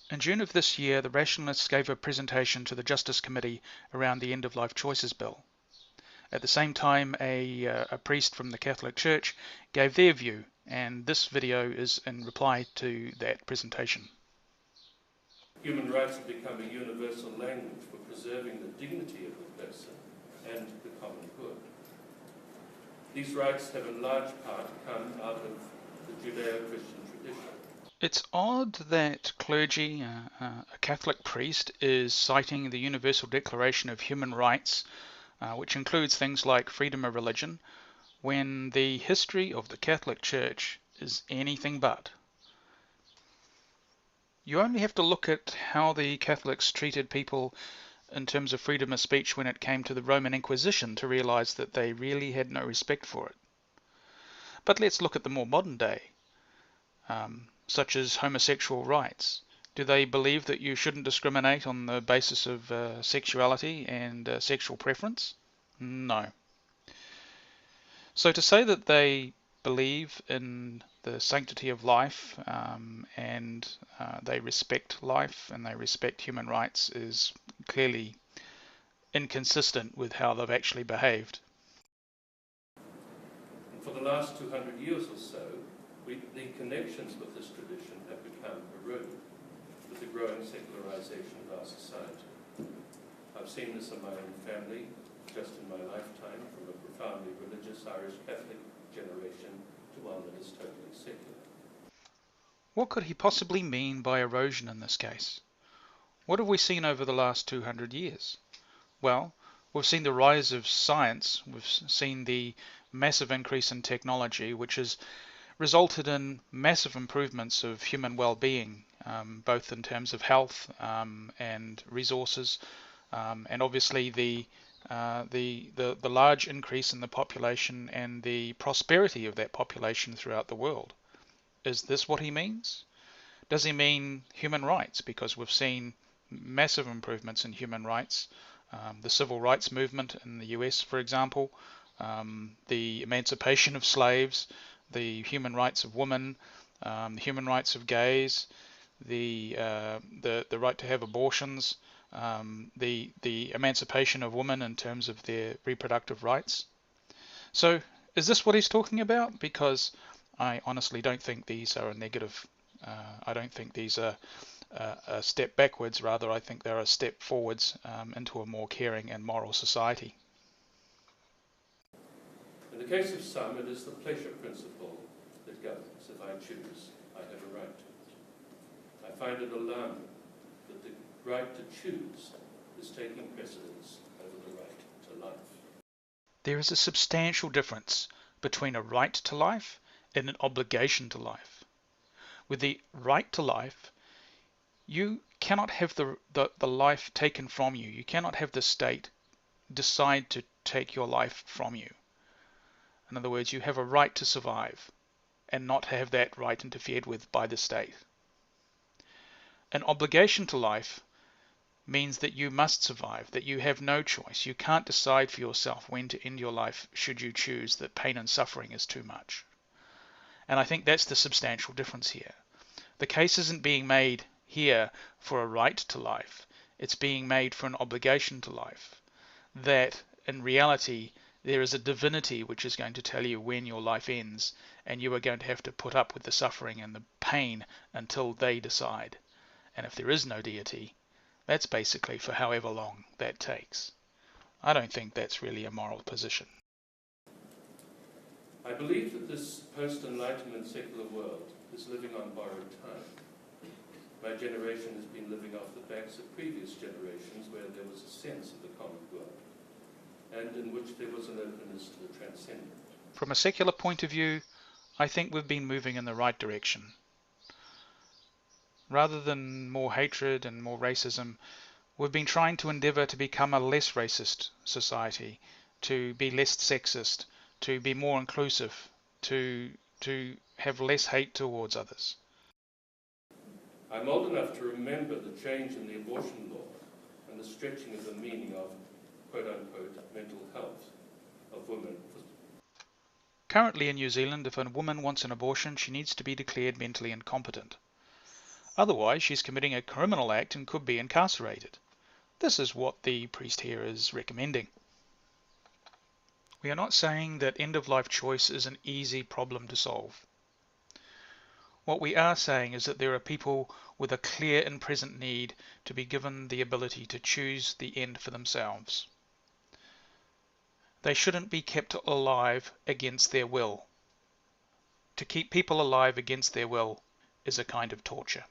In June of this year, the Rationalists gave a presentation to the Justice Committee around the End-of-Life Choices Bill. At the same time, a priest from the Catholic Church gave their view, and this video is in reply to that presentation. Human rights have become a universal language for preserving the dignity of the person and the common good. These rights have in large part come out of the Judeo-Christian tradition. It's odd that clergy, a Catholic priest, is citing the Universal Declaration of Human Rights, which includes things like freedom of religion, when the history of the Catholic Church is anything but. You only have to look at how the Catholics treated people in terms of freedom of speech when it came to the Roman Inquisition to realize that they really had no respect for it. But let's look at the more modern day, such as homosexual rights. Do they believe that you shouldn't discriminate on the basis of sexuality and sexual preference? No. So to say that they believe in the sanctity of life and they respect life and they respect human rights is clearly inconsistent with how they've actually behaved. And for the last 200 years or so, the connections with this tradition have become eroded with the growing secularization of our society. I've seen this in my own family, just in my lifetime, from a profoundly religious Irish Catholic generation to one that is totally secular. What could he possibly mean by erosion in this case? What have we seen over the last 200 years? Well, we've seen the rise of science, we've seen the massive increase in technology, which has resulted in massive improvements of human well-being, both in terms of health and resources, and obviously the large increase in the population and the prosperity of that population throughout the world. Is this what he means? Does he mean human rights? Because we've seen massive improvements in human rights, the civil rights movement in the US, for example, the emancipation of slaves, the human rights of women, the human rights of gays, the right to have abortions, the emancipation of women in terms of their reproductive rights. So is this what he's talking about? Because I honestly don't think these are a negative. I don't think these are a step backwards. Rather, I think they're a step forwards into a more caring and moral society. In the case of some, it is the pleasure principle that governs. If I choose, I have a right to it. I find it alarming that the right to choose is taking precedence over the right to life. There is a substantial difference between a right to life and an obligation to life. With the right to life, you cannot have the life taken from you. You cannot have the state decide to take your life from you. In other words, you have a right to survive and not have that right interfered with by the state. An obligation to life means that you must survive, that you have no choice. You can't decide for yourself when to end your life should you choose that pain and suffering is too much. And I think that's the substantial difference here. The case isn't being made here for a right to life. It's being made for an obligation to life. That in reality, there is a divinity which is going to tell you when your life ends, and you are going to have to put up with the suffering and the pain until they decide. And if there is no deity, that's basically for however long that takes. I don't think that's really a moral position. I believe that this post-Enlightenment secular world is living on borrowed time. My generation has been living off the backs of previous generations where there was a sense of the common good, and in which there was an openness to the transcendent. From a secular point of view, I think we've been moving in the right direction. Rather than more hatred and more racism, we've been trying to endeavor to become a less racist society, to be less sexist, to be more inclusive, to have less hate towards others. I'm old enough to remember the change in the abortion law and the stretching of the meaning of quote-unquote mental health of women. Currently in New Zealand, if a woman wants an abortion, she needs to be declared mentally incompetent. Otherwise, she's committing a criminal act and could be incarcerated. This is what the priest here is recommending. We are not saying that end-of-life choice is an easy problem to solve. What we are saying is that there are people with a clear and present need to be given the ability to choose the end for themselves. They shouldn't be kept alive against their will. To keep people alive against their will is a kind of torture.